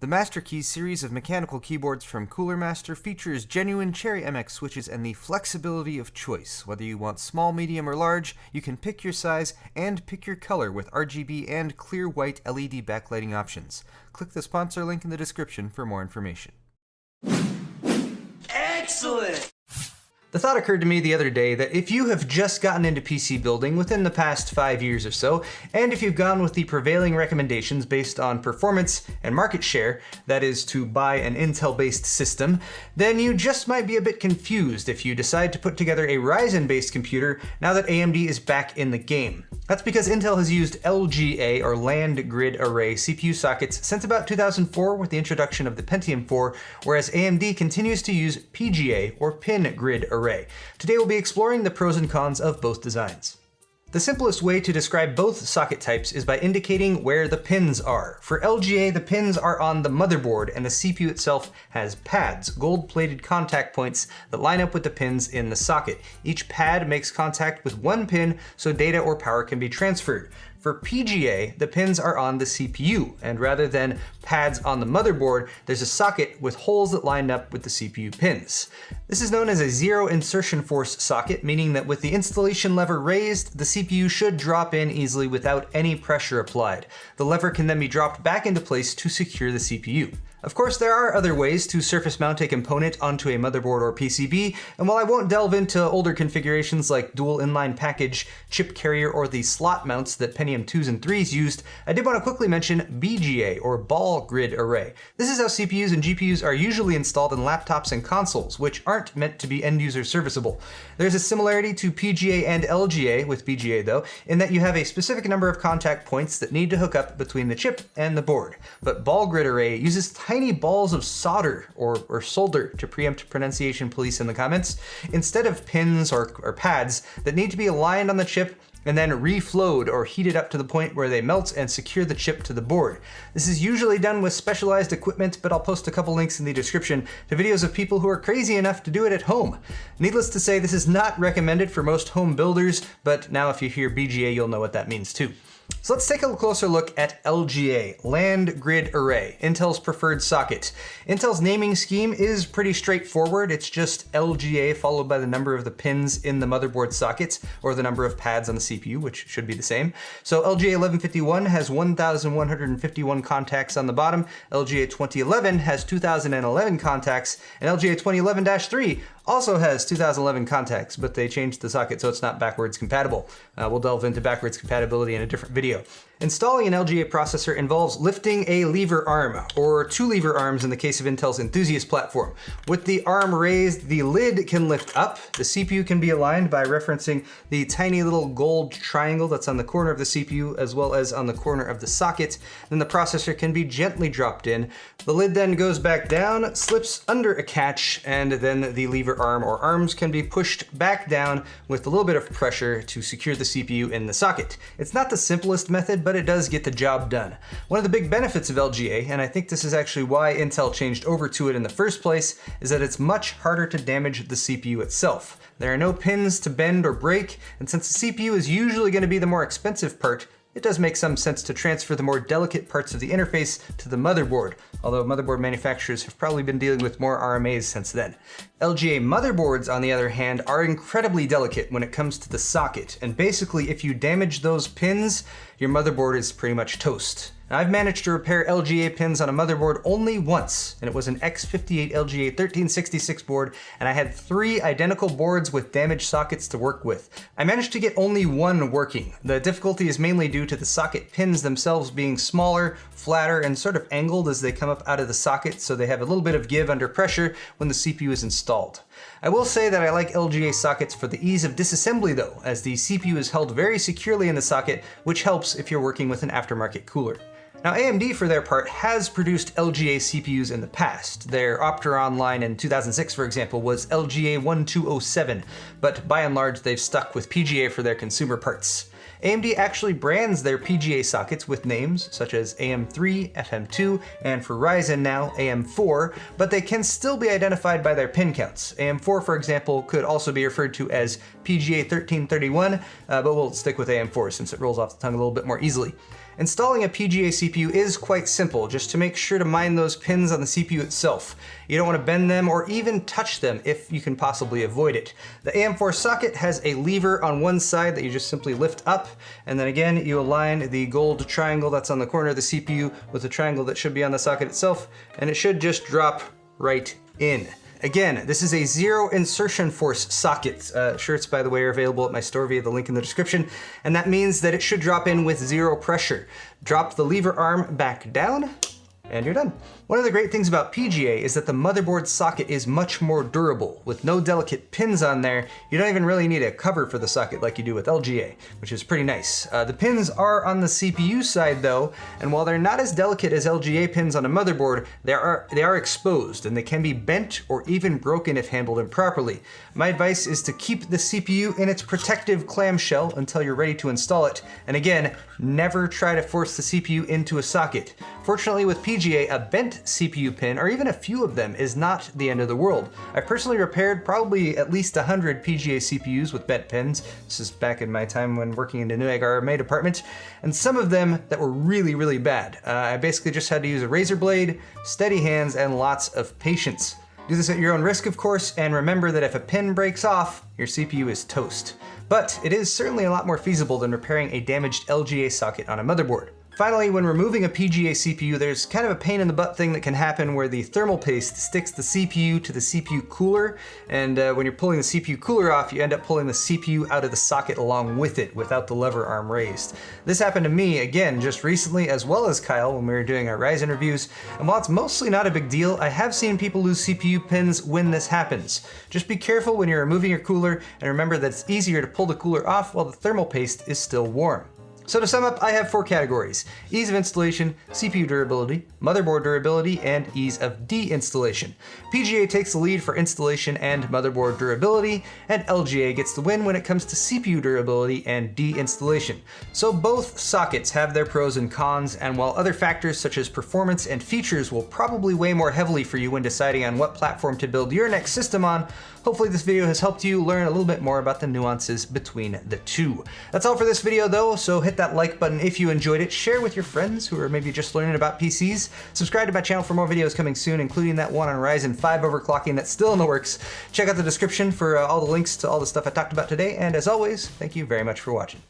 The Master Keys series of mechanical keyboards from Cooler Master features genuine Cherry MX switches and the flexibility of choice. Whether you want small, medium, or large, you can pick your size and pick your color with RGB and clear white LED backlighting options. Click the sponsor link in the description for more information. Excellent! The thought occurred to me the other day that if you have just gotten into PC building within the past 5 years or so, and if you've gone with the prevailing recommendations based on performance and market share, that is to buy an Intel-based system, then you just might be a bit confused if you decide to put together a Ryzen-based computer now that AMD is back in the game. That's because Intel has used LGA, or Land Grid Array, CPU sockets since about 2004 with the introduction of the Pentium 4, whereas AMD continues to use PGA, or Pin Grid Array. Today we'll be exploring the pros and cons of both designs. The simplest way to describe both socket types is by indicating where the pins are. For LGA, the pins are on the motherboard, and the CPU itself has pads, gold-plated contact points that line up with the pins in the socket. Each pad makes contact with one pin so data or power can be transferred. For PGA, the pins are on the CPU, and rather than pads on the motherboard, there's a socket with holes that line up with the CPU pins. This is known as a zero insertion force socket, meaning that with the installation lever raised, the CPU should drop in easily without any pressure applied. The lever can then be dropped back into place to secure the CPU. Of course, there are other ways to surface mount a component onto a motherboard or PCB, and while I won't delve into older configurations like dual inline package, chip carrier, or the slot mounts that Pentium 2s and 3s used, I did want to quickly mention BGA, or Ball Grid Array. This is how CPUs and GPUs are usually installed in laptops and consoles, which aren't meant to be end-user serviceable. There's a similarity to PGA and LGA, with BGA though, in that you have a specific number of contact points that need to hook up between the chip and the board. But Ball Grid Array uses tiny balls of solder, or solder to preempt pronunciation police in the comments, instead of pins or pads that need to be aligned on the chip and then reflowed or heated up to the point where they melt and secure the chip to the board. This is usually done with specialized equipment, but I'll post a couple links in the description to videos of people who are crazy enough to do it at home. Needless to say, this is not recommended for most home builders, but now if you hear BGA, you'll know what that means too. So let's take a closer look at LGA, Land Grid Array, Intel's preferred socket. Intel's naming scheme is pretty straightforward. It's just LGA followed by the number of the pins in the motherboard sockets, or the number of pads on the CPU, which should be the same. So LGA 1151 has 1,151 contacts on the bottom, LGA 2011 has 2,011 contacts, and LGA 2011-3 also has 2011 contacts, but they changed the socket so it's not backwards compatible. We'll delve into backwards compatibility in a different video. Installing an LGA processor involves lifting a lever arm, or two lever arms in the case of Intel's Enthusiast platform. With the arm raised, the lid can lift up. The CPU can be aligned by referencing the tiny little gold triangle that's on the corner of the CPU as well as on the corner of the socket. Then the processor can be gently dropped in. The lid then goes back down, slips under a catch, and then the lever arm or arms can be pushed back down with a little bit of pressure to secure the CPU in the socket. It's not the simplest method, but it does get the job done. One of the big benefits of LGA, and I think this is actually why Intel changed over to it in the first place, is that it's much harder to damage the CPU itself. There are no pins to bend or break, and since the CPU is usually going to be the more expensive part, it does make some sense to transfer the more delicate parts of the interface to the motherboard, although motherboard manufacturers have probably been dealing with more RMAs since then. LGA motherboards, on the other hand, are incredibly delicate when it comes to the socket, and basically if you damage those pins, your motherboard is pretty much toast. Now, I've managed to repair LGA pins on a motherboard only once, and it was an X58 LGA 1366 board, and I had 3 identical boards with damaged sockets to work with. I managed to get only one working. The difficulty is mainly due to the socket pins themselves being smaller, flatter, and sort of angled as they come up out of the socket, so they have a little bit of give under pressure when the CPU is installed. I will say that I like LGA sockets for the ease of disassembly though, as the CPU is held very securely in the socket, which helps if you're working with an aftermarket cooler. Now AMD, for their part, has produced LGA CPUs in the past. Their Opteron line in 2006, for example, was LGA 1207, but by and large they've stuck with PGA for their consumer parts. AMD actually brands their PGA sockets with names such as AM3, FM2, and for Ryzen now, AM4, but they can still be identified by their pin counts. AM4, for example, could also be referred to as PGA 1331, but we'll stick with AM4 since it rolls off the tongue a little bit more easily. Installing a PGA CPU is quite simple, just to make sure to mind those pins on the CPU itself. You don't want to bend them or even touch them if you can possibly avoid it. The AM4 socket has a lever on one side that you just simply lift up, and then again you align the gold triangle that's on the corner of the CPU with the triangle that should be on the socket itself, and it should just drop right in. Again, this is a zero insertion force socket. Shirts, by the way, are available at my store via the link in the description, and that means that it should drop in with zero pressure. Drop the lever arm back down, and you're done. One of the great things about PGA is that the motherboard socket is much more durable. With no delicate pins on there, you don't even really need a cover for the socket like you do with LGA, which is pretty nice. The pins are on the CPU side though, and while they're not as delicate as LGA pins on a motherboard, they are exposed and they can be bent or even broken if handled improperly. My advice is to keep the CPU in its protective clamshell until you're ready to install it, and again, never try to force the CPU into a socket. Fortunately with PGA, a bent CPU pin, or even a few of them, is not the end of the world. I personally repaired probably at least 100 PGA CPUs with bent pins. This is back in my time when working in the Newegg RMA department, and some of them that were really, really bad. I basically just had to use a razor blade, steady hands, and lots of patience. Do this at your own risk, of course, and remember that if a pin breaks off, your CPU is toast. But it is certainly a lot more feasible than repairing a damaged LGA socket on a motherboard. Finally, when removing a PGA CPU, there's kind of a pain in the butt thing that can happen where the thermal paste sticks the CPU to the CPU cooler, and when you're pulling the CPU cooler off, you end up pulling the CPU out of the socket along with it without the lever arm raised. This happened to me, again, just recently, as well as Kyle when we were doing our Ryzen reviews, and while it's mostly not a big deal, I have seen people lose CPU pins when this happens. Just be careful when you're removing your cooler, and remember that it's easier to pull the cooler off while the thermal paste is still warm. So to sum up, I have 4 categories: ease of installation, CPU durability, motherboard durability, and ease of de-installation. PGA takes the lead for installation and motherboard durability, and LGA gets the win when it comes to CPU durability and de-installation. So both sockets have their pros and cons, and while other factors such as performance and features will probably weigh more heavily for you when deciding on what platform to build your next system on, hopefully this video has helped you learn a little bit more about the nuances between the two. That's all for this video though, so hit that like button if you enjoyed it, share with your friends who are maybe just learning about PCs, subscribe to my channel for more videos coming soon, including that one on Ryzen 5 overclocking that's still in the works. Check out the description for all the links to all the stuff I talked about today, and as always, thank you very much for watching.